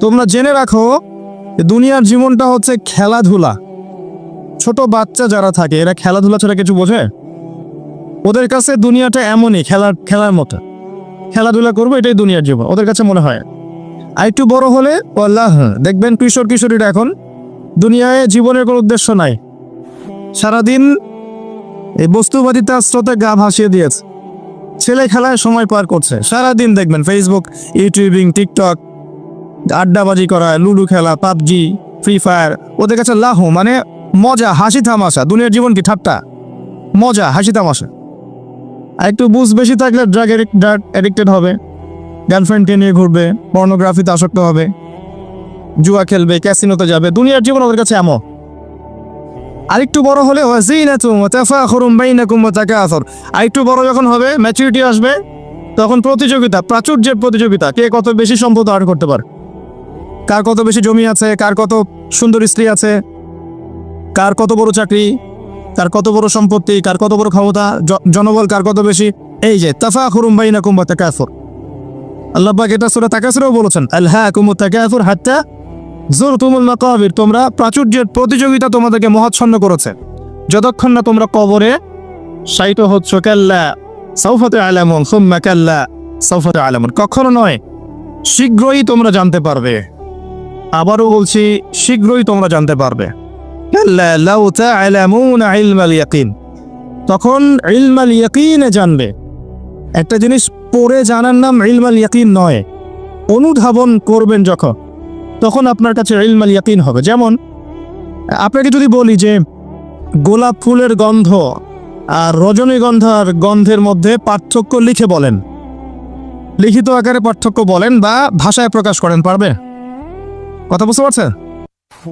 তোমরা জেনে রাখো দুনিয়ার জীবনটা হচ্ছে খেলাধুলা। ছোট বাচ্চা যারা থাকে এরা খেলাধুলা ছাড়া কিছু বোঝে? ওদের কাছে দুনিয়াটা এমনই, খেলার মতো। খেলাধুলা করবো, এটাই দুনিয়ার জীবন ওদের কাছে মনে হয়। আর একটু বড় হলে আল্লাহ, দেখবেন কিশোর কিশোরীরা এখন দুনিয়ায় জীবনের কোনো উদ্দেশ্য নাই, সারাদিন এই বস্তুবাদিতা স্রোতে গা ভাসিয়ে দিয়েছে। ছেলে খেলায় সময় পার করছে, সারাদিন দেখবেন ফেসবুক, ইউটিউবিং, টিকটক, আড্ডাবাজি করা, লুডো খেলা, পাবজি, ফ্রি ফায়ার। ওদের কাছে লাহু মানে মজা, হাসি তামাশা। দুনিয়ার জীবন কি ঠাট্টা? মজা, হাসি তামাশা। আর একটু বুঝ বেশি থাকলে ড্রাগ অ্যাডিক্টেড হবে, গার্লফ্রেন্ডকে নিয়ে ঘুরবে, পর্নোগ্রাফিতে আসক্ত হবে, জুয়া খেলবে, ক্যাসিনোতে যাবে। দুনিয়ার জীবন ওদের কাছে এমন। আরেকটু বড় হলে আরেকটু বড় যখন হবে, ম্যাচুরিটি আসবে, তখন প্রতিযোগিতা, প্রাচুর্যের প্রতিযোগিতা, কে কত বেশি সম্পদ আর্ন করতে পারে, কার কত বেশি জমি আছে, কার কত সুন্দর স্ত্রী আছে, কার কত বড় চাকরি, কার কত বড় সম্পত্তি, কার কত বড় ক্ষমতা, জনবল কার কত বেশি। এই যে তাফাখুরুম বাইনাকুম ওয়া তাকাসুর, আল্লাহ পাক এটা সূরা তাকাসুরেও বলেছেন, আলহাকুমুত তাকাসুর হাত্তা যুরতুমুল মাকাবির। তোমরা প্রাচুর্যের প্রতিযোগিতা তোমাদেরকে মহাচ্ছন্ন করেছে যতক্ষণ না তোমরা কবরে শায়িত হচ্ছ। কাল্লা সাউফা তা'লামুন সুম্মা কাল্লা সাউফা তা'লামুন, কখনো নয়, শীঘ্রই তোমরা জানতে পারবে। আবারও বলছি, শীঘ্রই তোমরা জানতে পারবে। কাল্লা লাউ তা'লামুনা ইলমাল ইয়াকিন, তখন ইলমাল ইয়াকিনে জানবে। একটা জিনিস পড়ে জানার নাম ইলমাল ইয়াকিন নয়, অনুধাবন করবেন যখন, তখন আপনার কাছে ইলমাল ইয়াকিন হবে। যেমন আপনাকে যদি বলি যে গোলাপ ফুলের গন্ধ আর রজনীগন্ধার গন্ধের মধ্যে পার্থক্য লিখে বলেন, লিখিত আকারে পার্থক্য বলেন বা ভাষায় প্রকাশ করেন, পারবে? কথা বুঝতে পারছেন?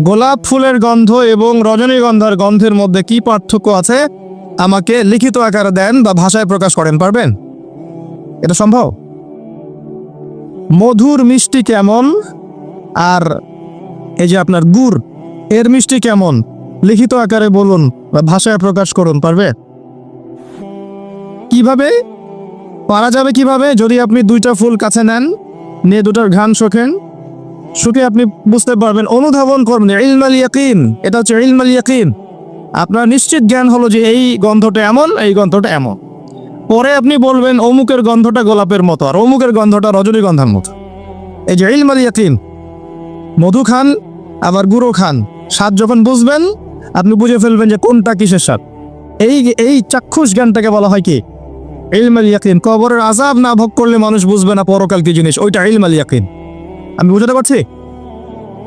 গোলাপ ফুলের গন্ধ এবং রজনীগন্ধার গন্ধের মধ্যে কি পার্থক্য আছে আমাকে লিখিত আকারে দেন বা ভাষায় প্রকাশ করেন, পারবেন? এটা সম্ভব? মধুর মিষ্টি কেমন আর এই যে আপনার গুড়, এর মিষ্টি কেমন, লিখিত আকারে বলুন বা ভাষায় প্রকাশ করুন, পারবে? কিভাবে পারা যাবে? কিভাবে? যদি আপনি দুইটা ফুল কাছে নেন, নিয়ে দুটার ঘ্রাণ শোকেন, শুকে আপনি বুঝতে পারবেন, অনুধাবন করবেন। ইলমাল ইয়াকিন, এটা হচ্ছে ইলমাল ইয়াকিন। আপনার নিশ্চিত জ্ঞান হলো যে এই গন্ধটা এমন, এই গন্ধটা এমন। পরে আপনি বলবেন অমুকের গন্ধটা গোলাপের মতো আর অমুকের গন্ধটা রজনীগন্ধার মতো। এই যে ইলমাল ইয়াকিন। মধু খান আবার গুঁড়ো খান, স্বাদ যখন বুঝবেন আপনি বুঝে ফেলবেন যে কোনটা কিসের স্বাদ। এই চাক্ষুষ জ্ঞানটাকে বলা হয় কি? ইলমাল ইয়াকিন। কবরের আযাব না ভোগ করলে মানুষ বুঝবে না পরকাল কি জিনিস, ওইটা ইলমাল ইয়াকিন। আমি বুঝাতে পারছি?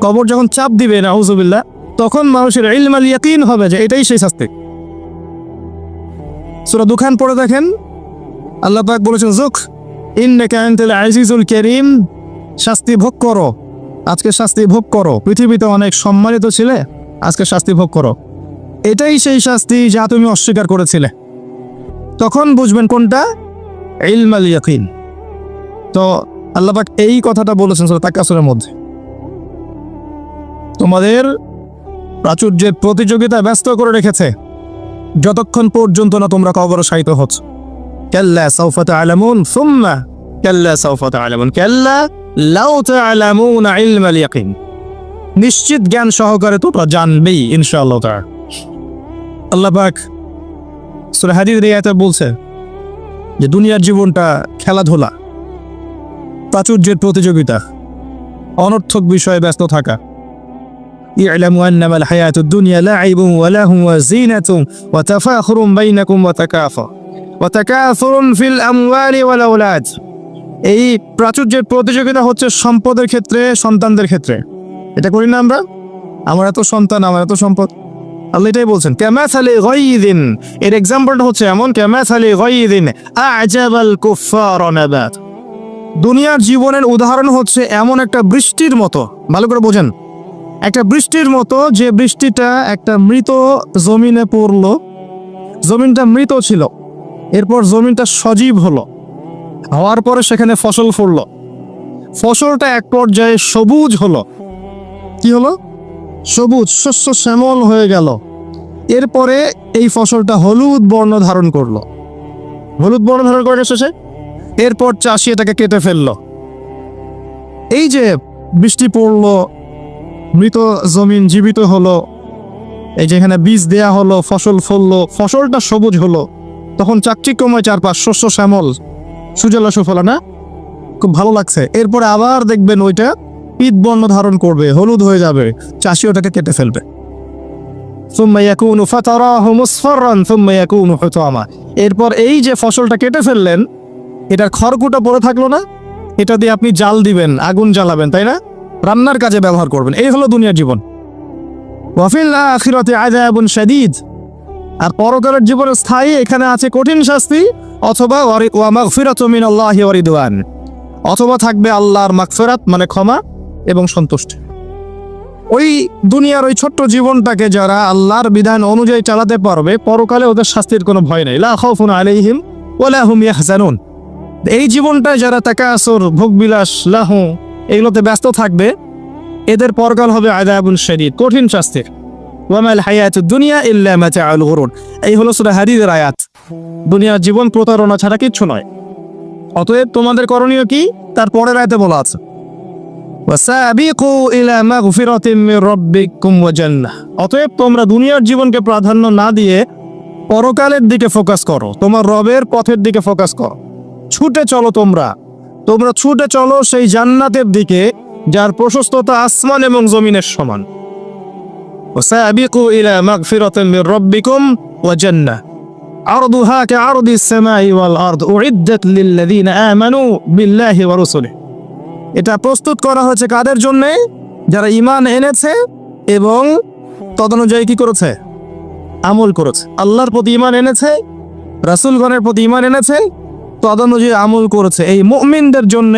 কবর যখন চাপ দিবে নাউযুবিল্লাহ, তখন মানুষের ইলমাল ইয়াকিন হবে যে এটাই সেই শাস্তি। সূরা দুখান পড়ে দেখেন, আল্লাহ পাক বলেছেন যুক ইন্নাকা আনতাল আজিজুল কারীম, শাস্তি ভোগ করো, আজকে শাস্তি ভোগ করো। পৃথিবীতে অনেক সম্মানিত ছিলে, আজকে শাস্তি ভোগ করো। এটাই সেই শাস্তি যা তুমি অস্বীকার করেছিলে। তখন বুঝবেন কোনটা ইলমাল ইয়াকিন। তো আল্লাহ পাক এই কথাটা বলেছেন সূরা তাকাসুরের মধ্যে। তোমাদের প্রাচুর্যের প্রতিযোগিতা ব্যস্ত করে রেখেছে যতক্ষণ পর্যন্ত না তোমরা কবরে শায়িত হচ্ছ। কাল্লা সাউফা তা'লামুন সুম্মা কাল্লা সাউফা তা'লামুন কাল্লা লাউ তা'লামুনা ইলমাল ইয়াকিন। নিশ্চিত জ্ঞান সহকারে তোমরা জানবেই ইনশাআল্লাহ তাআলা। আল্লাহ পাক সূরা হাদীদের আয়াতে বলছে যে দুনিয়ার জীবনটা খেলাধুলা, প্রাচুর্যের প্রতিযোগিতা, অনর্থক বিষয়ে ব্যস্ত থাকা। ই'লামু আন্নামাল হায়াতুদ দুনিয়া লা'ইবুন ওয়া লাহুম ওয়া যিনাতুন ওয়া তাফাখুরুন বাইনাকুম ওয়া তাকাসুরুন ফিল আমওয়ালি ওয়াল আওলাদ। এই প্রাচুর্যের প্রতিযোগিতা হচ্ছে সম্পদের ক্ষেত্রে, সন্তানদের ক্ষেত্রে। এটা করি না আমরা? আমার এত সন্তান, আমার এত সম্পদ। আল্লাহ এটাই বলছেন, কামাসালি গায়যিন, এর এক্সাম্পলটা হচ্ছে এমন, কামাসালি গায়যিন আ'জাবাল কুফফারা নাবাত। দুনিয়ার জীবনের উদাহরণ হচ্ছে এমন একটা বৃষ্টির মতো, ভালো করে বোঝেন, একটা বৃষ্টির মতো যে বৃষ্টিটা একটা মৃত জমিনে পড়লো, জমিনটা মৃত ছিল, এরপর জমিনটা সজীব হলো, হওয়ার পরে সেখানে ফসল ফললো, ফসলটা এক পর্যায়ে সবুজ হলো। কি হলো? সবুজ, শস্য শ্যামল হয়ে গেল। এরপরে এই ফসলটা হলুদ বর্ণ ধারণ করলো, হলুদ বর্ণ ধারণ করে শেষে এরপর চাষি এটাকে কেটে ফেললো। এই যে বৃষ্টি পড়লো, মৃত জমিন জীবিত হলো, এই যেখানে বীজ দেয়া হলো, ফসল ফললো, ফসলটা সবুজ হলো, তখন চাকচিক্যময় চারপাশ, শস্য শ্যামল, সুজলা সুফলা, না? খুব ভালো লাগছে। এরপরে আবার দেখবেন ওইটা পিত বর্ণ ধারণ করবে, হলুদ হয়ে যাবে, চাষি ওটাকে কেটে ফেলবে। এরপর এই যে ফসলটা কেটে ফেললেন, এটার খড়কুটা পড়ে থাকলো না, এটা দিয়ে আপনি জাল দিবেন, আগুন জ্বালাবেন, তাই না? রান্নার কাজে ব্যবহার করবেন। এই হলো দুনিয়ার জীবন। ওয়াফিল আখিরাতি আযাবুন শাদীদ, আর পরকালের জীবনে স্থায়ী এখানে আছে কঠিন শাস্তি, অথবা ওয়া মাগফিরাতু মিনাল্লাহি ওয়া রিদওয়ান, অথবা থাকবে আল্লাহর মাগফিরাত মানে ক্ষমা এবং সন্তুষ্টি। ওই দুনিয়ার ওই ছোট্ট জীবনটাকে যারা আল্লাহর বিধান অনুযায়ী চালাতে পারবে, পরকালে ওদের শাস্তির কোনো ভয় নেই। লা খাউফুন আলাইহিম ওয়া লা হুম ইয়াহজানুন। এই জীবনটায় যারা তাকাসুর, ভোগবিলাস, লাহু এগুলোতে ব্যস্ত থাকবে, এদের পরকাল হবে আযাবুন শাদীদ, কঠিন শাস্তির। ওয়া মাল হায়াতুদ দুনিয়া ইল্লা মাতাউল গুরুর। এই হলো সূরা হাদীদের আয়াত। দুনিয়ার জীবন প্রতারণা ছাড়া কিচ্ছু নয়। অতএব তোমাদের করণীয় কি? তার পরের আয়াতে বলা আছে, ওয়াসাবিকু ইলা মাগফিরাতিম মির রাব্বিকুম ওয়া জান্নাহ। অতএব তোমরা দুনিয়ার জীবনকে প্রাধান্য না দিয়ে পরকালের দিকে ফোকাস করো, তোমার রবের পথের দিকে ফোকাস করো। ছুটে চলো, তোমরা ছুটে চলো সেই জান্নাতের দিকে যার প্রশস্ততা আসমান এবং জমিনের সমান। ওয়াসাবিকু ইলা মাগফিরাতিম মির রাব্বিকুম ওয়া জান্নাহ আরদুহা কাআরদিস সামাই ওয়াল আরদ উইদ্দাত লিল্লাযিনা আমানু বিল্লাহি ওয়া রাসূলিহি। এটা প্রস্তুত করা হয়েছে কাদের জন্য? যারা ঈমান এনেছে এবং তদনুযায়ী কি করেছে? আমল করেছে। আল্লাহর প্রতি ঈমান এনেছে, রাসূলগণের প্রতি ঈমান এনেছে, তদনুযায়ী আমল করেছে। এই মুমিনদের জন্য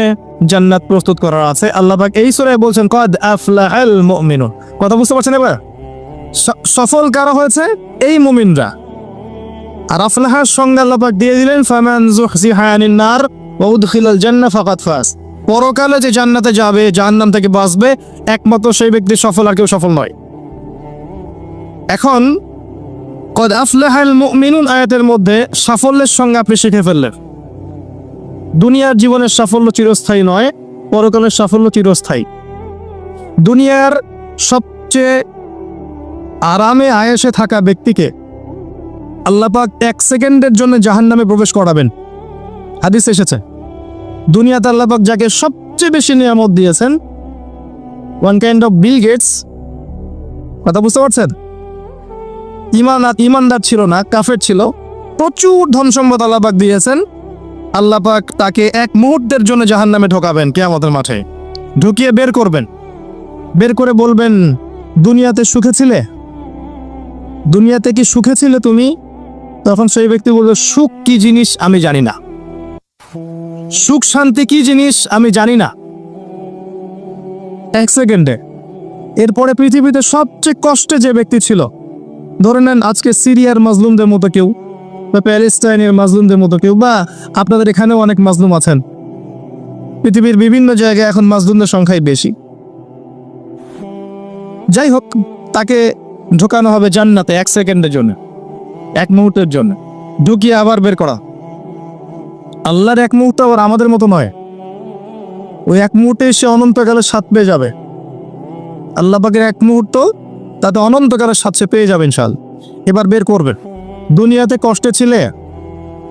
জান্নাত প্রস্তুত করা আছে। আল্লাহ পাক এই সূরায় বলছেন কদ আফলাহাল মুমিনুন। কথা বুঝতে পারছেন এবার? সফল কারা হয়েছে? এই মুমিনরা। আর আফলাহার সঙ্গে আল্লাহ পাক দিয়ে দিলেন ফামান যুহজিহা আনিন নার ওয়া উদখিলাল জান্নাহ ফাকাদ ফাজ। পরকালে যে জান্নাতে যাবে, জাহান্নাম থেকে বাঁচবে, একমাত্র সেই ব্যক্তি সফল, আর কেউ সফল নয়। এখন কদ আফলাহাল মুমিনুন আয়াতের মধ্যে সাফল্যের সঙ্গে আপনি শিখে ফেললেন দুনিয়ার জীবনের সাফল্য চিরস্থায়ী নয়, পরকালের সাফল্য চিরস্থায়ী। দুনিয়ার সবচেয়ে আরামে আয়েশে থাকা ব্যক্তিকে আল্লাহ পাক 1 সেকেন্ডের জন্য জাহান্নামে প্রবেশ করাবেন। হাদিস এসেছে, দুনিয়াতে আল্লাহ পাক যাকে সবচেয়ে বেশি নিয়ামত দিয়েছেন, one kind of Bill Gates. কথা বুঝতে পারছেন? ইমানদার ছিল না, কাফের ছিল, প্রচুর ধন সম্পদ আল্লাহ পাক দিয়েছেন। আল্লাহ পাক তাকে 1 মুহূর্তের জন্য জাহান্নামে ঢোকাবেন কিয়ামতের মাঠে, ঢুকিয়ে বের করবেন। বের করে বলবেন, দুনিয়াতে সুখে ছিলে? দুনিয়াতে কি সুখে ছিলে তুমি? তখন সেই ব্যক্তি বলবে, সুখ কি জিনিস আমি জানি না, সুখ শান্তি কি জিনিস আমি জানি না। 1 সেকেন্ডে। এরপরে পৃথিবীতে সবচেয়ে কষ্টে যে ব্যক্তি ছিল, ধরে নেন আজকে সিরিয়ার মাজলুমদের মতো কেউ, বা প্যালেস্টাইনের মাজলুমদের মতো কেউ, বা আপনাদের এখানেও অনেক মাজলুম আছেন। পৃথিবীর বিভিন্ন জায়গায় এখন মাজলুমদের সংখ্যাই বেশি। যাই হোক, তাকে ঢোকানো হবে জান্নাতে 1 সেকেন্ডের জন্য, 1 মুহূর্তের জন্য, ঢুকিয়ে আবার বের করা। আল্লাহর 1 মুহূর্ত আবার আমাদের মতো নয়। ওই 1 মুহূর্তে সে অনন্তকালের স্বাদ পেয়ে যাবে। আল্লাহ পাকের 1 মুহূর্ত, তাতে অনন্তকালের স্বাদ সে পেয়ে যাবে ইনশাআল্লাহ। এবার বের করবেন। দুনিয়াতে কষ্টে ছিলে?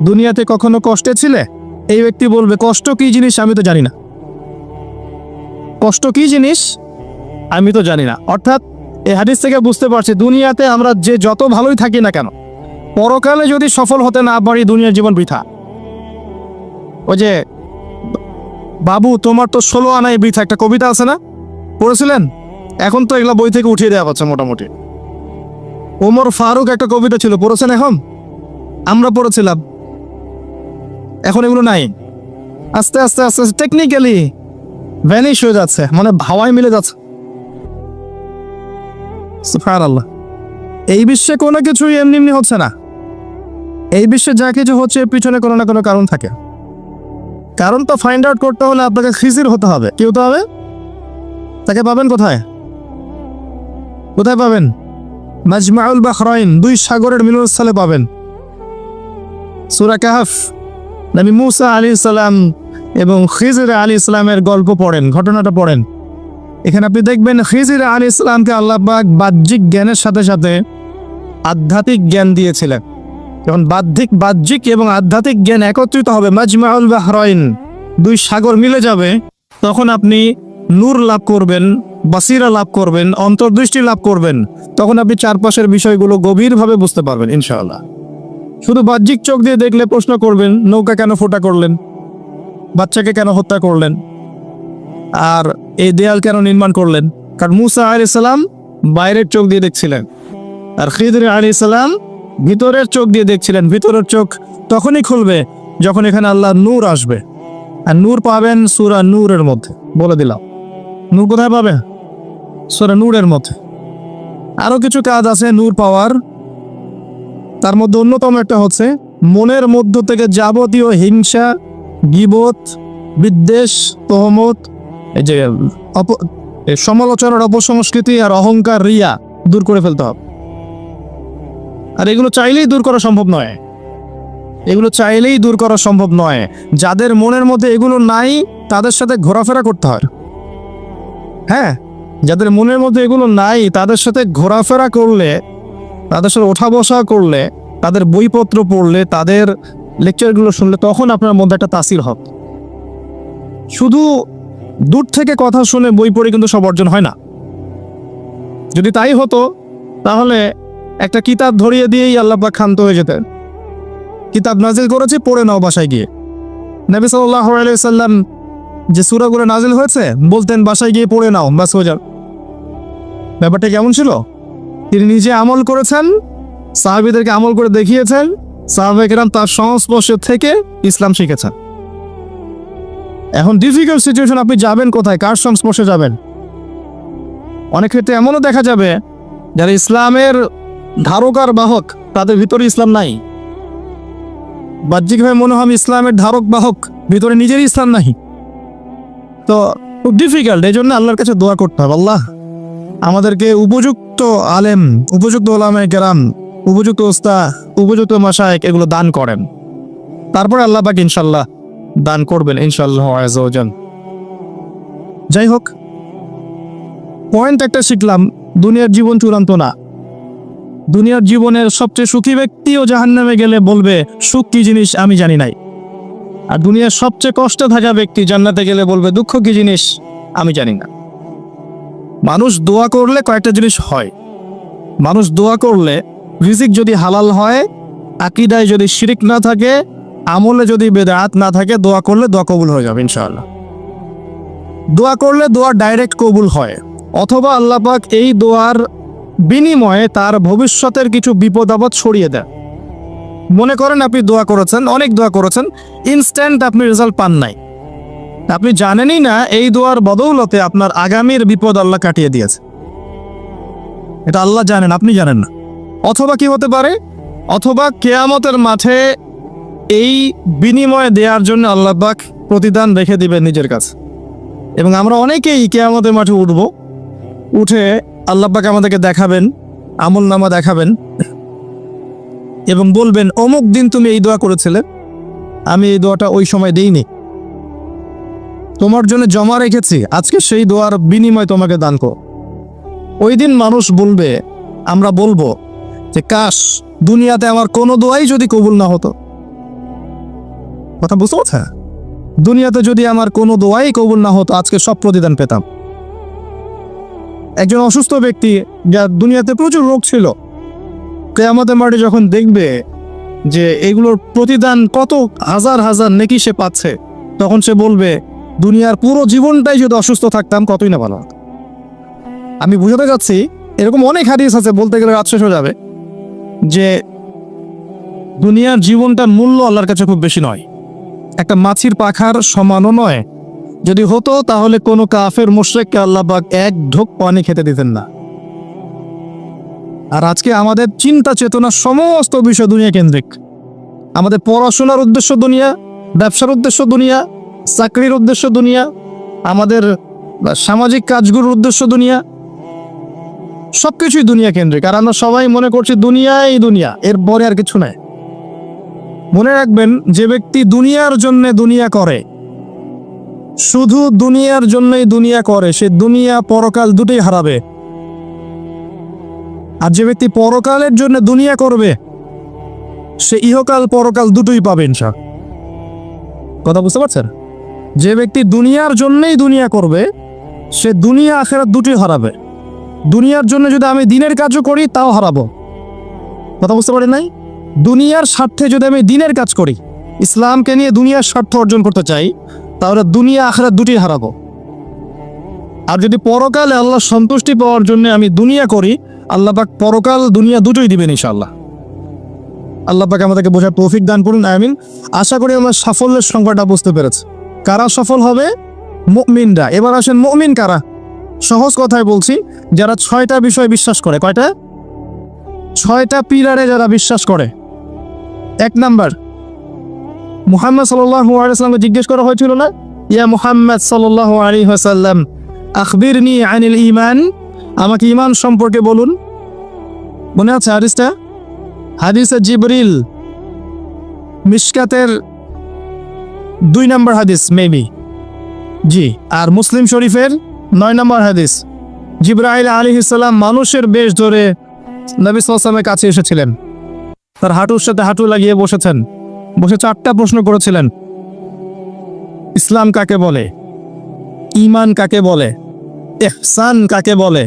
দুনিয়াতে কখনো কষ্টে ছিলে? এই ব্যক্তি বলবে, কষ্ট কি জিনিস আমি তো জানি না। কষ্ট কি জিনিস আমি তো জানি না। অর্থাৎ এই হাদিস থেকে বুঝতে পারছি, দুনিয়াতে আমরা যে যত ভালোই থাকি না কেন, পরকালে যদি সফল হতে না পারি, দুনিয়ার জীবন বৃথা। ওই যে বাবু তোমার তো 16 আনাই বৃথা, একটা কবিতা আছে না, পড়েছিলেন? এখন তো এগুলো বই থেকে উঠিয়ে দেওয়া হচ্ছে মোটামুটি। ওমর ফারুক একটা কবিতা ছিল, পড়েছেন? এখন আমরা পড়েছিলাম, এখন এগুলো নাই। আস্তে আস্তে আস্তে আস্তে টেকনিক্যালি ভ্যানিশ হয়ে যাচ্ছে, মানে হাওয়ায় মিলে যাচ্ছে। সুবহানাল্লাহ। এই বিশ্বে কোনো কিছুই এমনি এমনি হচ্ছে না। এই বিশ্বে যা কিছু হচ্ছে এর পিছনে কোনো না কোনো কারণ থাকে। কারণ তো ফাইন্ড আউট করতে হলে আপনাকে খিজির হতে হবে। কি হতে হবে? তাকে পাবেন কোথায়? কোথায় পাবেন? মাজমাউল বাহরাইন, 2 সাগরের মিলনস্থলে পাবেন। সূরা কাহফ, নবী মুসা আলাইহিস সালাম এবং খিজির আলাইহিস সালামের গল্প পড়েন, ঘটনাটা পড়েন। এখানে আপনি দেখবেন খিজির আলাইহিস সালামকে আল্লাহ পাক বাহ্যিক জ্ঞানের সাথে সাথে আধ্যাত্মিক জ্ঞান দিয়েছিলেন। যখন বাহ্যিক এবং আধ্যাত্মিক জ্ঞান একত্রিত হবে, মাজমাউল বাহরাইন, দুই সাগর মিলে যাবে, তখন আপনি নূর লাভ করবেন, বাসিরা লাভ করবেন, অন্তর্দৃষ্টি লাভ করবেন। তখন আপনি চারপাশের বিষয়গুলো গভীরভাবে বুঝতে পারবেন ইনশাআল্লাহ। শুধু বাহ্যিক চোখ দিয়ে দেখলে প্রশ্ন করবেন, নৌকা কেন ফোটা করলেন, বাচ্চাকে কেন হত্যা করলেন, আর এই দেয়াল কেন নির্মাণ করলেন? কারণ মুসা আলাইহিস সালাম বাইরের চোখ দিয়ে দেখছিলেন, আর খিদর আলাইহিস সালাম ভিতরের চোখ দিয়ে দেখছিলেন। ভিতরের চোখ তখনই খুলবে যখন এখানে আল্লাহ নূর আসবে, আর নূর পাবেন সূরা নূরের মধ্যে। বলে দিলাম, নূর কোথায় পাবে? সূরা নূরের মধ্যে। আরো কিছু কাজ আছে নূর পাওয়ার, তার মধ্যে অন্যতম একটা হচ্ছে মনের মধ্য থেকে যাবতীয় হিংসা, গীবত, বিদ্বেষ, তহমত, এই যে সমালোচনার অপসংস্কৃতি আর অহংকার, রিয়া দূর করে ফেলতে হবে। আর এগুলো চাইলেই দূর করা সম্ভব নয়, এগুলো চাইলেই দূর করা সম্ভব নয়। যাদের মনের মধ্যে এগুলো নাই তাদের সাথে ঘোরাফেরা করতে হয়। হ্যাঁ, যাদের মনের মধ্যে এগুলো নাই তাদের সাথে ঘোরাফেরা করলে, তাদের সাথে ওঠা বসা করলে, তাদের বইপত্র পড়লে, তাদের লেকচারগুলো শুনলে তখন আপনার মধ্যে একটা তাসির হবে। শুধু দূর থেকে কথা শুনে বই পড়ে কিন্তু সব অর্জন হয় না। যদি তাই হতো তাহলে একটা কিতাব ধরিয়ে দিয়েই আল্লাহ পাক ক্ষান্ত হয়ে যেতেন। কিতাব নাজিল করেছে, পড়ে নাও বাসায় গিয়ে। নবী সাল্লাল্লাহু আলাইহি সাল্লাম যে সূরাগুলো নাজিল হয়েছে বলতেন বাসায় গিয়ে পড়ে নাও, বাস হয়ে যাও। ব্যাপারটা কেমন ছিল? তিনি নিজে আমল করেছেন, সাহাবীদেরকে আমল করে দেখিয়েছেন, সাহাবায়ে কেরাম তার সংস্পর্শে থেকে ইসলাম শিখেছেন। এখন ডিফিকাল্ট সিচুয়েশন, আপনি যাবেন কোথায়, কার সংস্পর্শে যাবেন? অনেক ক্ষেত্রে এমনও দেখা যাবে যারা ইসলামের ধারক আর বাহক, তাদের ভিতরে ইসলাম নাই। বাহ্যিকভাবে মনে হয় ইসলামের ধারক বাহক, ভিতরে নিজেরই ইসলাম নাই। তো খুব ডিফিকাল্ট। এই জন্য আল্লাহর কাছে দোয়া করতে হবে, আল্লাহ আমাদেরকে উপযুক্ত আলেম, উপযুক্ত ওলামায়ে কেরাম, উপযুক্ত ওস্তাদ, উপযুক্ত মাশায়েখ এগুলো দান করেন। তারপরে আল্লাহ পাক ইনশাআল্লাহ দান করবেন ইনশাআল্লাহ আযজা ওয়া জাল। যাই হোক, পয়েন্ট একটা শিখলাম, দুনিয়ার জীবন চূড়ান্ত না। দুনিয়ার জীবনের সবচেয়ে সুখী ব্যক্তিও জাহান্নামে গেলে বলবে সুখ কি জিনিস আমি জানি নাই। আর দুনিয়ার সবচেয়ে কষ্টে থাকা ব্যক্তি জান্নাতে গেলে বলবে দুঃখ কি জিনিস আমি জানি না। মানুষ দোয়া করলে কয়েকটা জিনিস হয়। মানুষ দোয়া করলে রিজিক যদি হালাল হয়, আকীদায় যদি শিরক না থাকে, আমলে যদি বেদাত না থাকে, দোয়া করলে দোয়া কবুল হয়ে যাবে ইনশাআল্লাহ। দোয়া করলে দোয়া ডাইরেক্ট কবুল হয়, অথবা আল্লাহ পাক এই দোয়ার বিনিময়ে তার ভবিষ্যতের কিছু বিপদ আপদ সরিয়ে দেয়। মনে করেন আপনি দোয়া করেছেন, অনেক দোয়া করেছেন, ইনস্ট্যান্ট আপনি রেজাল্ট পান নাই, আপনি জানেনই না এই দোয়ার বদৌলতে আপনার আগামীর বিপদ আল্লাহ কাটিয়ে দিয়েছে। এটা আল্লাহ জানেন, আপনি জানেন না। অথবা কি হতে পারে, অথবা কিয়ামতের মাঠে এই বিনিময় দেওয়ার জন্য আল্লাহ পাক প্রতিদান রেখে দিবেন নিজের কাছে। এবং আমরা অনেকেই কিয়ামতের মাঠে উঠব, উঠে আল্লাহ পাক আমাদেরকে দেখাবেন, আমল নামা দেখাবেন এবং বলবেন অমুক দিন তুমি এই দোয়া করেছিলে, আমি এই দোয়াটা ওই সময় দেইনি, তোমার জন্য জমা রেখেছি, আজকে সেই দোয়ার বিনিময় তোমাকে দান করো। ওই দিন মানুষ বলবে, আমরা বলবো যে কাশ দুনিয়াতে আমার কোনো দোয়াই যদি কবুল না হতো। কথা বুঝতে পারছেন? দুনিয়াতে যদি আমার কোনো দোয়াই কবুল না হতো, আজকে সব প্রতিদান পেতাম। একজন অসুস্থ ব্যক্তি, যার দুনিয়াতে প্রচুর রোগ ছিল, কিয়ামতের মাঠে যখন দেখবে যে এগুলোর প্রতিদান কত হাজার হাজার নেকি সে পাচ্ছে, তখন সে বলবে দুনিয়ার পুরো জীবনটাই যদি অসুস্থ থাকতাম কতই না ভালো হতো। আমি বুঝাতে যাচ্ছি, এরকম অনেক হাদিস আছে, বলতে গেলে রাত শেষ হয়ে যাবে, যে দুনিয়ার জীবনটার মূল্য আল্লাহর কাছে খুব বেশি নয়, একটা মাছির পাখার সমানও নয়। যদি হতো তাহলে কোনো কাফের মুশরিককে আল্লাহ পাক এক ঢোক পানি খেতে দিতেন না। আর আজকে আমাদের চিন্তা চেতনা সমস্ত বিষয় দুনিয়া কেন্দ্রিক। আমাদের পড়াশোনার উদ্দেশ্য দুনিয়া, ব্যবসার উদ্দেশ্য দুনিয়া, চাকরির উদ্দেশ্য দুনিয়া, আমাদের সামাজিক কাজগুলোর উদ্দেশ্য দুনিয়া, সবকিছুই দুনিয়া কেন্দ্রিক। আর আমরা সবাই মনে করছি দুনিয়াই দুনিয়া, এরপরে আর কিছু নাই। মনে রাখবেন, যে ব্যক্তি দুনিয়ার জন্য দুনিয়া করে শুধু দুনিয়ার জন্যই দুনিয়া করে, সে দুনিয়া পরকাল দুটোই হারাবে। আর যে ব্যক্তি পরকালের জন্য দুনিয়া করবে, সে ইহকাল পরকাল দুটোই পাবে ইনশাআল্লাহ। কথা বুঝতে পারছেন? যে ব্যক্তি দুনিয়ার জন্যই দুনিয়া করবে, সে দুনিয়া আখিরাত দুটোই হারাবে। দুনিয়ার জন্য যদি আমি দিনের কাজও করি তাও হারাবো। কথা বুঝতে পারেন নাই? দুনিয়ার স্বার্থে যদি আমি দিনের কাজ করি, ইসলামকে নিয়ে দুনিয়ার স্বার্থ অর্জন করতে চাই, তাহলে দুনিয়া আখিরাত দুটোই হারাবো। আর যদি পরকালে আল্লাহ সন্তুষ্টি পাওয়ার জন্য আমি দুনিয়া করি, আল্লাহ পাক পরকাল দুনিয়া দুটোই দিবেন ইনশাআল্লাহ। আল্লাহ পাক আমাদেরকে বোঝার তৌফিক দান করুন, আমিন। আশা করি আমরা সাফল্যের সংখ্যাটা বুঝতে পেরেছি। কারা সফল হবে? মুমিনরা। এবার আসেন মুমিন কারা? সহজ কথায় বলছি, যারা 6টা বিষয় বিশ্বাস করে। কয়টা? 6টা পিলারে যারা বিশ্বাস করে। 1 নাম্বার, মুহাম্মদ সাল্লাল্লাহু আলাইহি ওয়াসাল্লামকে জিজ্ঞেস করা হয়েছিল না, ইয়া মুহাম্মদ সাল্লাল্লাহু আলাইহি ওয়াসাল্লাম আখবিরনি আনিল ঈমান, আমাকে ঈমান সম্পর্কে বলুন। মনে আছে হাদিসটা? হাদিসে জিবরিল, মিশকাতের 2 নম্বর হাদিস মেবি, জি। আর মুসলিম শরীফের 9 নম্বর হাদিস। জিবরাইল আলাইহিস সালাম মানুষের বেশ ধরে নবী সাল্লাল্লাহু আলাইহি ওয়াসাল্লামের কাছে এসেছিলেন। তার হাঁটুর সাথে হাঁটু লাগিয়ে বসেছেন, বসে 4টা প্রশ্ন করেছিলেন। ইসলাম কাকে বলে, ঈমান কাকে বলে, ইহসান কাকে বলে,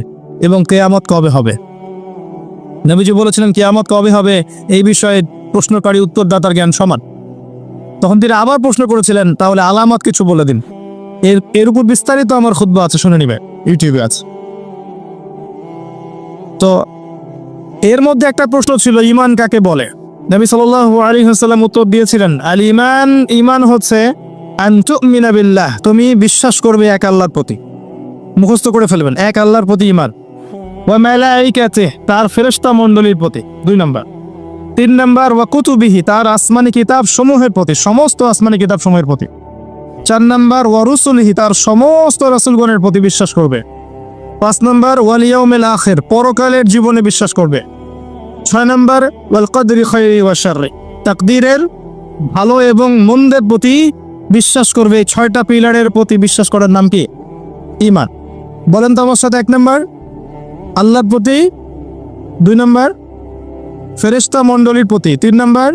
এবং কিয়ামত কবে হবে। নবীজি বলেছিলেন কিয়ামত কবে হবে এই বিষয়ে প্রশ্নকারী উত্তরদাতার জ্ঞান সমান। তখন তিনি আবার প্রশ্ন করেছিলেন, তাহলে আলামত কিছু বলে দিন। এর উপর বিস্তারিত আমার খুতবা আছে, শুনে নিবে, ইউটিউবে আছে। তো এর মধ্যে একটা প্রশ্ন ছিল, ঈমান কাকে বলে। নবী সাল্লাল্লাহু আলাইহি ওয়াসাল্লাম উত্তর দিয়েছিলেন, আল ঈমান, ঈমান হচ্ছে আন তুমিনা বিল্লাহ, তুমি বিশ্বাস করবে এক আল্লাহর প্রতি। মুখস্থ করে ফেলবেন, এক আল্লাহর প্রতি ঈমান। ওয়া মালাইকাতিহি, তার ফেরেশতা মণ্ডলীর প্রতি 2 নাম্বার। 3 নাম্বার, ওয়া কুতুবিহি, তার আসমানি কিতাব সমূহের প্রতি, সমস্ত আসমানি কিতাব সমূহের প্রতি। 4 নাম্বার, ওয়া রুসুলিহি, তার সমস্ত রাসূলগণের প্রতি বিশ্বাস করবে। 5 নাম্বার, ওয়াল ইয়াউমিল আখির, পরকালের জীবনে বিশ্বাস করবে। 6 নাম্বার, ওয়াল কদরি খায়রি ওয়া শাররি, তাকদীরের ভালো এবং মন্দের প্রতি বিশ্বাস করবে। 6টা পিলারের প্রতি বিশ্বাস করার নাম কি? ঈমান। বলেন তো আমার সাথে। 1 নাম্বার আল্লাহর প্রতি, 2 নাম্বার ফেরেশতা মণ্ডলীর প্রতি, 3 নাম্বার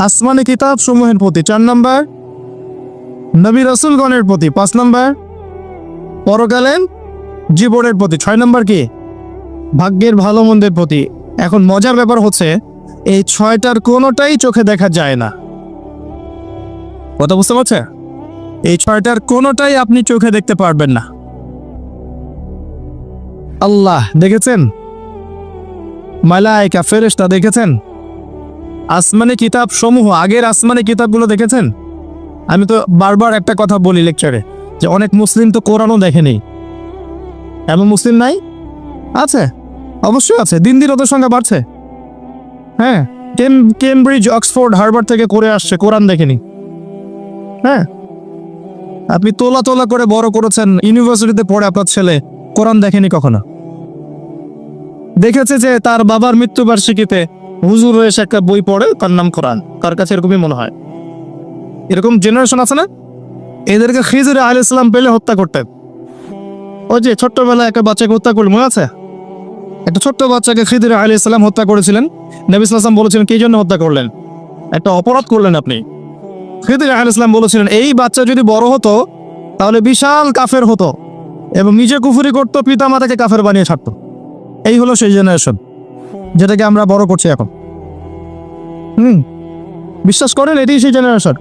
আসমানি কিতাব সমূহের প্রতি, 4 নাম্বার নবী রাসূলগণের প্রতি, 5 নাম্বার পরকালের জীবনের প্রতি, 6 নাম্বার কি? ভাগ্যের ভালো মন্দের প্রতি। এখন মজার ব্যাপার হচ্ছে, এই 6টার কোনোটাই চোখে দেখা যায় না। কথা বুঝতে পারছে? এই 6টার কোনোটাই আপনি চোখে দেখতে পারবেন না। আল্লাহ দেখেছেন, মালায়েকা ফেরেশতা দেখেছেন, আসমানি কিতাব সমূহ, আগের আসমানি কিতাবগুলো দেখেছেন। আমি তো বারবার একটা কথা বলি লেকচারে, যে অনেক মুসলিম তো কোরআনও দেখেনি। এমন মুসলিম নাই? আছে, অবশ্যই আছে। দিন দিন ওদের সংখ্যা বাড়ছে। হ্যাঁ, কেমব্রিজ, অক্সফোর্ড, হার্ভার্ড থেকে করে আসছে, কোরআন দেখেনি। হ্যাঁ, আপনি তোলা তোলা করে বড় করেছেন, ইউনিভার্সিটিতে পড়ে আপনার ছেলে কোরআন দেখেনি কখনো। দেখেছে যে তার বাবার মৃত্যুবার্ষিকীতে হুজুর এসে একটা বই পড়ে, তার নাম কোরআন। কার কাছে এরকমই মনে হয়? এরকম জেনারেশন আছে না? এদেরকে খিজির আলাইহিস সালাম পেলে হত্যা করতেন। ওই যে ছোট্টবেলায় একটা বাচ্চাকে হত্যা করলেন, মনে আছে? একটা ছোট্ট বাচ্চাকে খিজির আলাইহিস সালাম হত্যা করেছিলেন। নবী সাল্লাল্লাহু আলাইহি ওয়াসাল্লাম বলেছিলেন, কি জন্য হত্যা করলেন? একটা অপরাধ করলেন আপনি। খিজির আলাইহিস সালাম বলেছিলেন, এই বাচ্চা যদি বড় হতো তাহলে বিশাল কাফের হতো এবং নিজে কুফরি করতো, পিতা মাতাকে কাফের বানিয়ে ছাড়তো। এই হলো সেই জেনারেশন যেটাকে আমরা বড় করছি এখন। বিশ্বাস করেন, এটাই সেই জেনারেশন।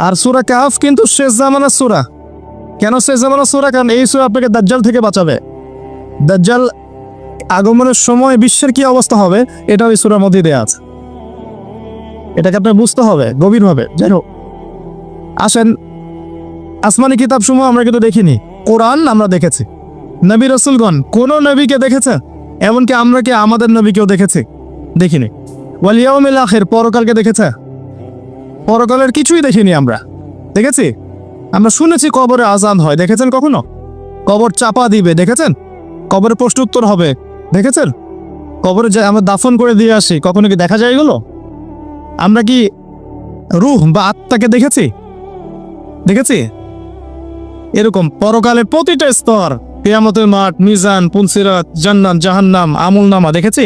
আর সূরা কাহফ কিন্তু শেষ জামানার সূরা। কেন শেষ জামানার সূরা? কারণ এই সূরা আপনাকে দাজ্জাল থেকে বাঁচাবে। দাজ্জাল আগমনের সময় বিশ্বের কি অবস্থা হবে, এটা ওই সূরার মধ্যে দেয়া আছে। এটাকে আপনার বুঝতে হবে গভীরভাবে। যাই হোক, আসেন, আসমানি কিতাব সমূহ আমরা কিন্তু দেখিনি, কোরআন আমরা দেখেছি। নবী রাসূলগণ কোন নবীকে দেখেছে? এমনকি আমরা কি আমাদের নবীকেও দেখেছি? দেখিনি। ওয়াল ইয়াউমিল আখির, পরকালকে দেখেছে? পরকালের কিছুই দেখিনি আমরা। দেখেছি? আমরা শুনেছি কবরে আযান হয়, দেখেছেন কখনো? কবর চাপা দিবে, দেখেছেন? কবরে প্রশ্ন উত্তর হবে, দেখেছেন? কবরে যে আমরা দাফন করে দিয়ে আসি, কখনো কি দেখা যায় এগুলো? আমরা কি রূহ বা আত্মাকে দেখেছি? দেখেছি? এরকম পরকালের প্রতিটা স্তর, কিয়ামতের মাঠ, মিজান, পুলসিরাত, জান্নাত, জাহান্নাম, আমলনামা দেখেছি?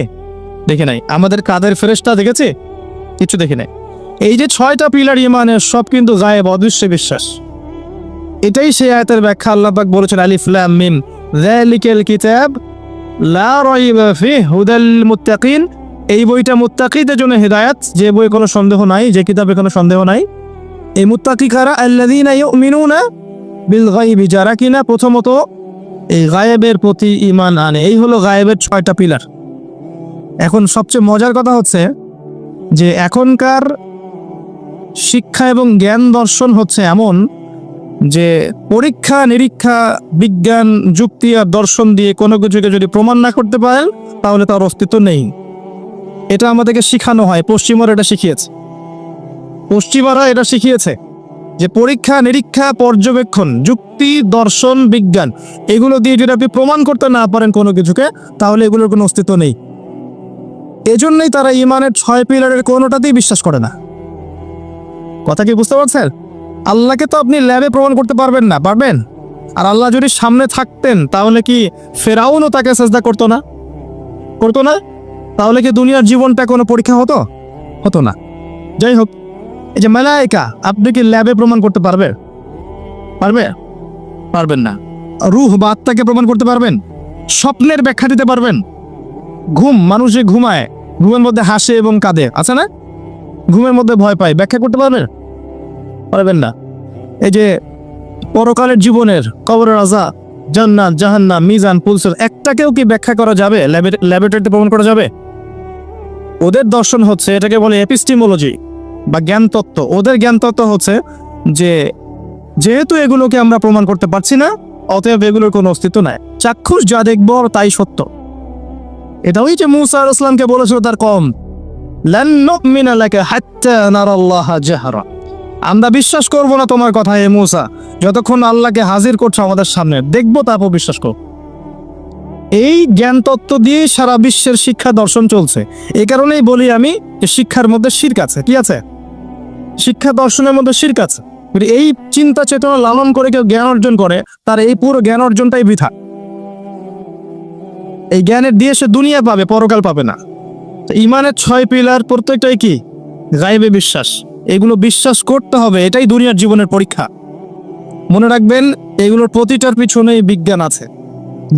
দেখে নাই। আমাদের কাদের ফেরেশতা দেখেছি? কিছু দেখে নাই। এই যে 6টা পিলার ইমানের, সব কিন্তু গায়েব, অদৃশ্য বিশ্বাস। এটাই সেই আয়াতের ব্যাখ্যা। আল্লাহ পাক বলেছেন আলিফ লাম মিম যালিকাল কিতাব লা রাইবা ফিহি হুদাল মুত্তাকিন। এই বইটা মুত্তাকিদের জন্য হেদায়েত, যে বই কোনো সন্দেহ নাই, যে কিতাবে কোনো সন্দেহ নাই। এই মুত্তাকি কারা? আল্লাযীনা ইউমিনুনা বিল গায়বি, যারা কিনা প্রথমত এই গায়েবের প্রতি ঈমান আনে। এই হলো গায়েবের 6টা পিলার। এখন সবচেয়ে মজার কথা হচ্ছে যে এখনকার শিক্ষা এবং জ্ঞান দর্শন হচ্ছে এমন যে পরীক্ষা নিরীক্ষা, বিজ্ঞান, যুক্তি আর দর্শন দিয়ে কোনো কিছুকে যদি প্রমাণ না করতে পারেন তাহলে তার অস্তিত্ব নেই। এটা আমাদেরকে শিখানো হয়। পশ্চিমারা এটা শিখিয়েছে। পশ্চিমারা এটা শিখিয়েছে যে পরীক্ষা নিরীক্ষা, পর্যবেক্ষণ, যুক্তি, দর্শন, বিজ্ঞান, এগুলো দিয়ে যদি আপনি প্রমাণ করতে না পারেন কোনো কিছুকে, তাহলে এগুলোর কোনো অস্তিত্ব নেই। এজন্যই তারা ইমানের 6 পিলারের কোনোটাতেই বিশ্বাস করে না। কথা কি বুঝতে পারছেন? আল্লাহকে তো আপনি ল্যাবে প্রমাণ করতে পারবেন না, পারবেন? আর আল্লাহ যদি সামনে থাকতেন তাহলে কি ফেরাউনও তাকে সেজদা করতো না? করতো না? তাহলে কি দুনিয়ার জীবনটা কোনো পরীক্ষা হতো? হতো না। যাই হোক, এই যে মালায়েকা, আপনি কি ল্যাবে প্রমাণ করতে পারবেন? পারবে? পারবেন না। রূহ বা আত্মাকে প্রমাণ করতে পারবেন? স্বপ্নের ব্যাখ্যা দিতে পারবেন? ঘুম, মানুষ যে ঘুমায়, ঘুমের মধ্যে হাসে এবং কাঁদে, আছে না? ঘুমের মধ্যে ভয় পায়, ব্যাখ্যা করতে পারবেন? পারবেন না। এই যে পরকালের জীবনের, কবরের আযাব, জান্নাত, জাহান্নাম, মিজান, পুলসিরাত, একটাকেও কি ব্যাখ্যা করা যাবে? ল্যাবরেটরিতে প্রমাণ করা যাবে? ওদের দর্শন হচ্ছে, এটাকে বলে এপিস্টিমোলজি বা জ্ঞান তত্ত্ব। ওদের জ্ঞান তত্ত্ব হচ্ছে যে যেহেতু এগুলোকে আমরা প্রমাণ করতে পারছি না, অতএব এগুলোর কোনো অস্তিত্ব নাই। চাক্ষুষ যা দেখব তাই সত্য। এটাই যে মূসা আলাইহিস সালামকে বলেছিল তার কওম, লান নুমিনা লাকা হাত্তা নারাল্লাহা জাহরা। আমরা বিশ্বাস করব না তোমার কথা হে মূসা, যতক্ষণ আল্লাহকে হাজির করছো আমাদের সামনে, দেখবো তারপর বিশ্বাস করব। এই জ্ঞান তত্ত্ব দিয়ে সারা বিশ্বের শিক্ষা দর্শন চলছে। এই কারণেই বলি আমি যে শিক্ষার মধ্যে শিরক আছে। কি আছে? শিক্ষা দর্শনের মধ্যে শিরক আছে। এই চিন্তা চেতনা লালন করে কেউ জ্ঞান অর্জন করে, তার এই পুরো জ্ঞান অর্জনটাই বৃথা। এই জ্ঞানের দিয়ে সে দুনিয়া পাবে, পরকাল পাবে না। ইমানের 6 পিলার প্রত্যেকটাই কি? গায়েবে বিশ্বাস। এগুলো বিশ্বাস করতে হবে, এটাই দুনিয়ার জীবনের পরীক্ষা। মনে রাখবেন, এগুলোর প্রতিটার পিছনেই বিজ্ঞান আছে,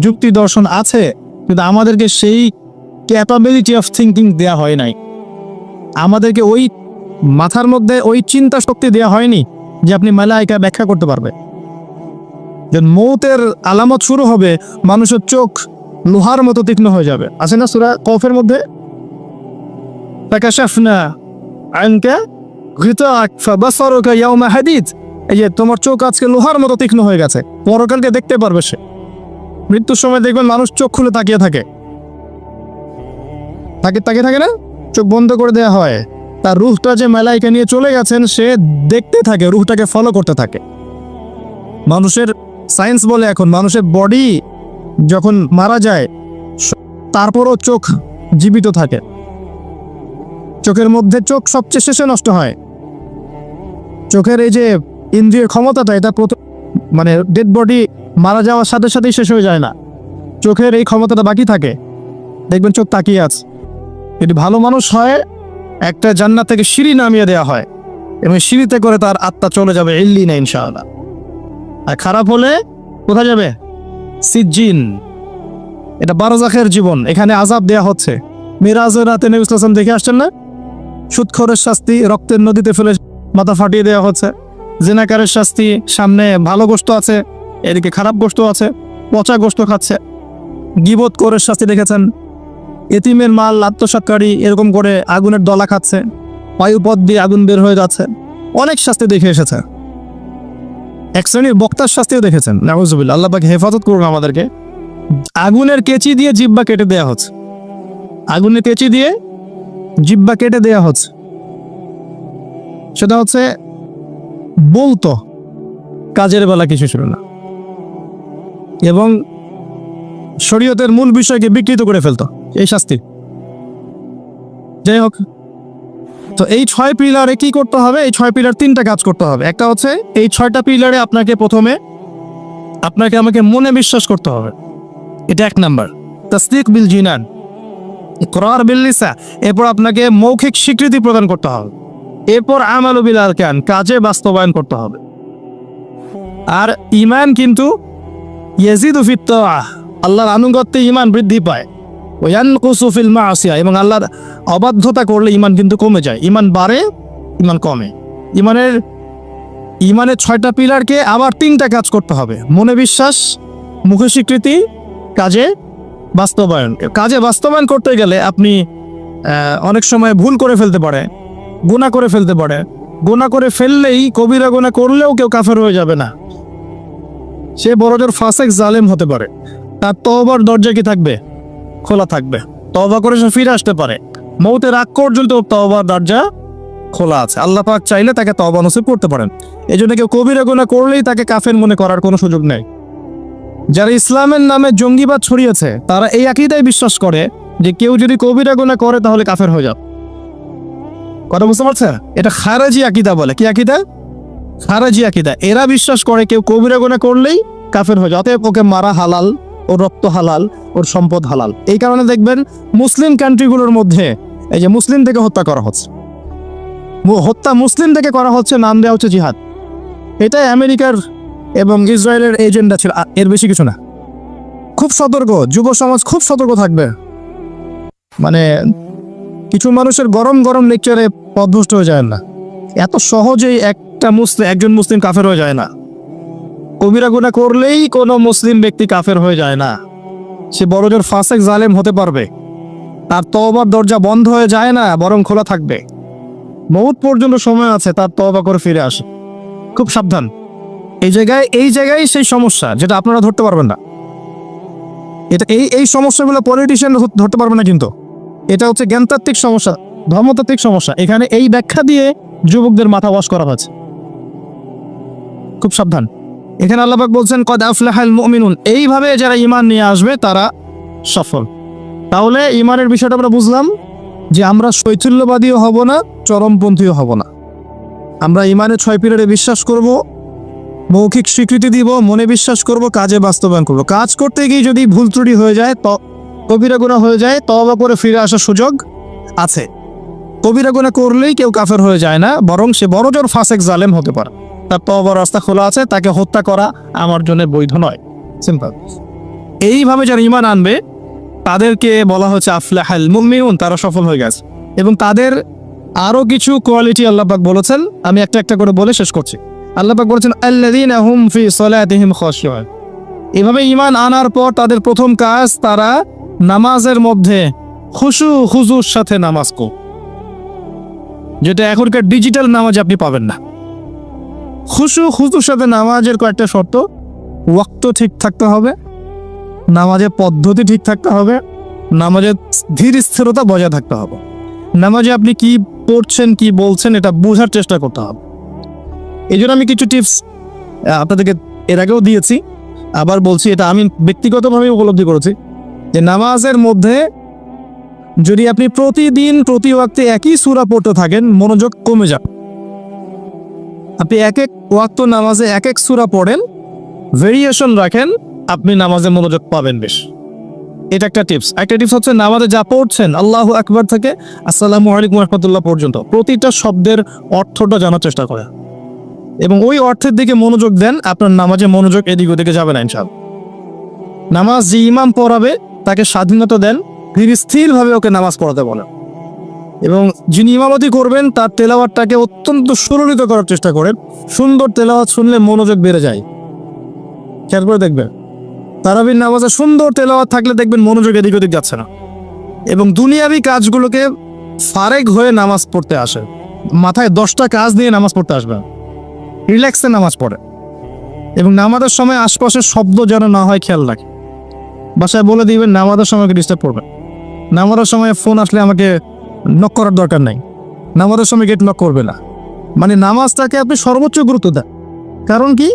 যুক্তি দর্শন আছে, কিন্তু আমাদেরকে সেই ক্যাপাবিলিটি অফ থিঙ্কিং দেয়া হয় নাই। আমাদেরকে ওই মাথার মধ্যে ওই চিন্তা শক্তি দেয়া হয়নি যে আপনি মালায়েকা ব্যাখ্যা করতে পারবে। যে মৌতের আলামত শুরু হবে, মানুষের চোখ লোহার মতো তীক্ষ্ণ হয়ে যাবে। আছে না সূরা কফের মধ্যে, ফাকাশাফনা আনকা গিতাআক ফাবাসারুকা ইয়াওমা হাদিদ। এই যে তোমার চোখ আজকে লোহার মতো তীক্ষ্ণ হয়ে গেছে, পরকালকে দেখতে পারবে সে। মৃত্যুর সময় দেখবেন মানুষ চোখ খুলে তাকিয়ে থাকে, তাকিয়ে থাকে না? চোখ বন্ধ করে দেওয়া হয়। তার রূহটা যে মালায়েকা নিয়ে চলে গেছেন, সে দেখতে থাকে, রূহটাকে ফলো করতে থাকে। মানুষের সায়েন্স বলে এখন মানুষের বডি যখন মারা যায় তারপরও চোখ জীবিত থাকে। চোখের মধ্যে চোখ সবচেয়ে শেষে নষ্ট হয়। চোখের এই যে ইন্দ্রিয় ক্ষমতাটা, এটা মানে ডেড বডি মারা যাওয়ার সাথে সাথেই শেষ হয়ে যায় না, চোখের এই ক্ষমতাটা বাকি থাকে। দেখবেন চোখ তাকিয়ে আছে। যদি ভালো মানুষ হয়, একটা জান্নাত থেকে সিঁড়ি নামিয়ে দেওয়া হয় এবং সিঁড়িতে করে তার আত্মা চলে যাবে ইল্লিনা ইনশাআল্লাহ। আর খারাপ হলে কোথায় যাবে? সিজ্জিন। এটা বারজাখের জীবন, এখানে আযাব দেয়া হচ্ছে। মিরাজের রাতে নবী সাল্লাল্লাহু আলাইহি ওয়াসাল্লাম দেখে আসছেন না? সুদখোরের শাস্তি রক্তের নদীতে ফেলে মাথা ফাটিয়ে দেওয়া হচ্ছে। জিনাকারের শাস্তি, সামনে ভালো গোশত আছে, এদিকে খারাপ গোশত আছে, পচা গোশত খাচ্ছে। গীবত করে শাস্তি দেখেছেন, এতিমের মাল আত্মসাৎকারী এরকম করে আগুনের দলা খাচ্ছে, বায়ুপথ দিয়ে আগুন বের হয়ে যাচ্ছে। অনেক শাস্তি দেখে এসেছে। এক শ্রেণীর বক্তার শাস্তিও দেখেছেন। নাউজুবিল্লাহ, আল্লাহ পাক হেফাজত করুন আমাদেরকে। আগুনের কেচি দিয়ে জিহ্বা কেটে দেয়া হচ্ছে, আগুনের কেচি দিয়ে জিহ্বা কেটে দেয়া হচ্ছে। সেটা হচ্ছে বলতো, কাজের বেলা কিছু ছিল না, এবং শরীয়তের মূল বিষয়কে বিকৃত করে ফেলতো, এই শাস্তি। যাই হোক, তো এই 6 পিলারে কি করতে হবে? এই 6 পিলার 3টা কাজ করতে হবে। একটা হচ্ছে এই 6টা পিলারে আপনাকে প্রথমে আমাকে মনে বিশ্বাস করতে হবে, এটা 1 নাম্বার। তাসদিক বিল জিনান, ইকরার বিল লিসান, এরপর আপনাকে মৌখিক স্বীকৃতি প্রদান করতে হবে, এরপর আমালু বিল আরকান, কাজে বাস্তবায়ন করতে হবে। আর ঈমান কিন্তু ইয়াজিদু ফিত তাআহ, আল্লাহর আনুগত্যে ঈমান বৃদ্ধি পায়, ওয়া ইয়ানকুসু ফিল মাসিয়া, এবং আল্লাহর অবাধ্যতা করলে ঈমান কিন্তু কমে যায়। ঈমান বাড়ে, ঈমান কমে। ঈমানের 6টা পিলারকে আবার 3টা কাজ করতে হবে, মনে বিশ্বাস, মুখে স্বীকৃতি, কাজে বাস্তবায়ন। কাজে বাস্তবায়ন করতে গেলে আপনি অনেক সময় ভুল করে ফেলতে পারে, গুনাহ করে ফেলতে পারে। গুনাহ করে ফেললেই, কবিরা গুনাহ করলেও কেউ কাফের হয়ে যাবে না, সে বড়জোর ফাসেক জালেম হতে পারে। তার তওবার দরজা কি থাকবে? খোলা থাকবে। তওবা করে সে ফিরে আসতে পারে। মৌতের আগ পর্যন্ত তওবার দরজা খোলা আছে। আল্লাহ পাক চাইলে তাকে তওবা নসিব করতে পারেন। এই জন্য কেউ কবিরা গুনাহ করলেই তাকে কাফের মনে করার কোনো সুযোগ নেই। যারা ইসলামের নামে জঙ্গিবাদ ছড়িয়েছে তারা এই আকীদায় বিশ্বাস করে যে কেউ যদি কবিরা গুনাহ করে তাহলে কাফের হয়ে যাবে। কথা বুঝতে পারছেন? এটা খারেজি আকীদা বলে। কি আকীদা? খারেজি আকীদা। এরা বিশ্বাস করে কেউ কবিরা গুনাহ করলেই কাফের হয়ে যায়, অতএব ওকে মারা হালাল, ওর রক্ত হালাল, ওর সম্পদ হালাল। এই কারণে দেখবেন মুসলিম কান্ট্রিগুলোর মধ্যে এই যে মুসলিম থেকে হত্যা করা হচ্ছে, হত্যা মুসলিম থেকে করা হচ্ছে, নাম দেওয়া হচ্ছে জিহাদ। এটাই আমেরিকার এবং ইসরায়েলের এজেন্ডা ছিল, এর বেশি কিছু না। খুব সতর্ক, যুব সমাজ খুব সতর্ক থাকবে। মানে কিছু মানুষের গরম গরম লেকচারে পথভ্রষ্ট হয়ে যায় না, এত সহজেই একজন মুসলিম কাফের হয়ে যায় না। কবিরা গুনাহ করলেই কোনো মুসলিম ব্যক্তি কাফের হয়ে যায় না, সে বড়জোর ফাসেক জালেম হতে পারবে। তার তওবার দরজা বন্ধ হয়ে যায় না, বরং খোলা থাকবে। মউত পর্যন্ত সময় আছে তার তওবা করে ফিরে আসে। খুব সাবধান। এই জায়গায় সেই সমস্যা যেটা আপনারা ধরতে পারবেন না। এটা এই সমস্যাগুলো পলিটিশিয়ান ধরতে পারবে না, কিন্তু এটা হচ্ছে জ্ঞানতাত্ত্বিক সমস্যা, ধর্মতাত্ত্বিক সমস্যা। এখানে এই ব্যাখ্যা দিয়ে যুবকদের মাথা ওয়াশ করা হয়েছে। খুব সাবধান। এখানে আল্লাহ পাক বলছেন কদ আফলাহাল মুমিনুন, এইভাবে যারা ঈমান নিয়ে আসবে তারা সফল। তাহলে ঈমানের বিষয়টা আমরা বুঝলাম যে আমরা শৈথিল্যবাদীও হব না, চরমপন্থীও হব না। আমরা ঈমানের 6 পিলারে বিশ্বাস করব, মৌখিক স্বীকৃতি দিব, মনে বিশ্বাস করব, কাজে বাস্তবায়ন করব। কাজ করতে গিয়ে যদি ভুল ত্রুটি হয়ে যায়, কবিরা গুনাহ হয়ে যায়, তওবা করে ফিরে আসার সুযোগ আছে। কবিরা গুনাহ করলেই কেউ কাফের হয়ে যায় না, বরং সে বড়জোর ফাসেক জালেম হতে পারে। তার তওবার রাস্তা খোলা আছে, তাকে হত্যা করা আমার জন্য বৈধ নয়। সিম্পল। এইভাবে যারা ঈমান আনবে তাদেরকে বলা হচ্ছে আফলাহাল মুমিনুন, তারা সফল হয়ে গেছে। এবং তাদের আরো কিছু কোয়ালিটি আল্লাহ পাক বলেছেন, আমি একটা একটা করে বলে শেষ করছি। আল্লাহ পাক বলেছেন আল্লাযীনা হুম ফি সালাতিহিম খাশিউন। এভাবে ঈমান আনার পর তাদের প্রথম কাজ, তারা নামাজের মধ্যে খুজুর সাথে নামাজ পড়ে, যেটা এখনকার ডিজিটাল নামাজ আপনি পাবেন না। খুজুর সাথে নামাজের কয়েকটা শর্ত: ওয়াক্ত ঠিক থাকতে হবে, নামাজের পদ্ধতি ঠিক থাকতে হবে, নামাজের ধীর স্থিরতা বজায় থাকতে হবে, নামাজে আপনি কি পড়ছেন, কি বলছেন এটা বোঝার চেষ্টা করতে হবে। এই জন্য আমি কিছু টিপস আপনাদেরকে এর আগেও দিয়েছি, আবার বলছি, এটা আমি ব্যক্তিগতভাবে উপলব্ধি করেছি যে নামাজের মধ্যে যদি আপনি প্রতিদিন প্রতি ওয়াক্তে একই সূরা পড়তে থাকেন, মনোযোগ কমে যাবে। আপনি এক ওয়াক্ত নামাজে এক সূরা পড়েন, ভেরিয়েশন রাখেন, আপনি নামাজে মনোযোগ পাবেন বেশ। এটা একটা টিপস। একটা টিপস হচ্ছে নামাজে যা পড়ছেন, আল্লাহু আকবার থেকে আসসালামু আলাইকুম রাহমাতুল্লাহ পর্যন্ত প্রতিটা শব্দের অর্থটা জানার চেষ্টা করেন এবং ওই অর্থের দিকে মনোযোগ দেন। আপনার নামাজে মনোযোগ এদিক ওদিকে যাবে না ইনশাআল্লাহ। নামাজ যে ইমাম পড়াবে তাকে স্বাধীনতা দেন, ধীর স্থিরভাবে ওকে নামাজ পড়াতে বলেন এবং যিনি ইমামতি করবেন তার তেলাওয়াতটাকে অত্যন্ত সুললিত করার চেষ্টা করেন। সুন্দর তেলাওয়াত শুনলে মনোযোগ বেড়ে যায়। খেয়াল করে দেখবেন, তারাবির নামাজে সুন্দর তেলাওয়াত থাকলে দেখবেন মনোযোগ এদিক ওদিক যাচ্ছে না এবং দুনিয়াবি কাজগুলোকে ফারেক হয়ে নামাজ পড়তে আসে। মাথায় 10টা কাজ নিয়ে নামাজ পড়তে আসবে, রিল্যাক্সে নামাজ পড়ে এবং নামাজের সময় আশপাশের শব্দ যেন না হয় খেয়াল রাখে। বাসায় বলে দিবেন নামাজের সময় ডিস্টার্ব করবে। নামাজের সময় ফোন আসলে আমাকে নক করার দরকার নাই, নামাজের সময় গেট নক করবে না। মানে নামাজটাকে আপনি সর্বোচ্চ গুরুত্ব দেন। কারণ কি,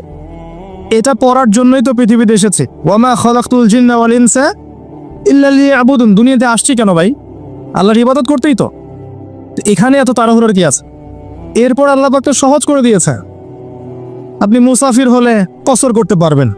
এটা পড়ার জন্যই তো পৃথিবীতে এসেছে। ওয়ামা খালাকতুল জিন্না ওয়াল ইনসা ইল্লা লিয়াবুদুন। দুনিয়াতে আসছি কেন ভাই? আল্লাহর ইবাদত করতেই তো। এখানে এত তাড়াহুড়োর কি আছে? এরপর আল্লাহ পাক তো সহজ করে দিয়েছে, আপনি মুসাফির হলে কসর করতে পারবেন।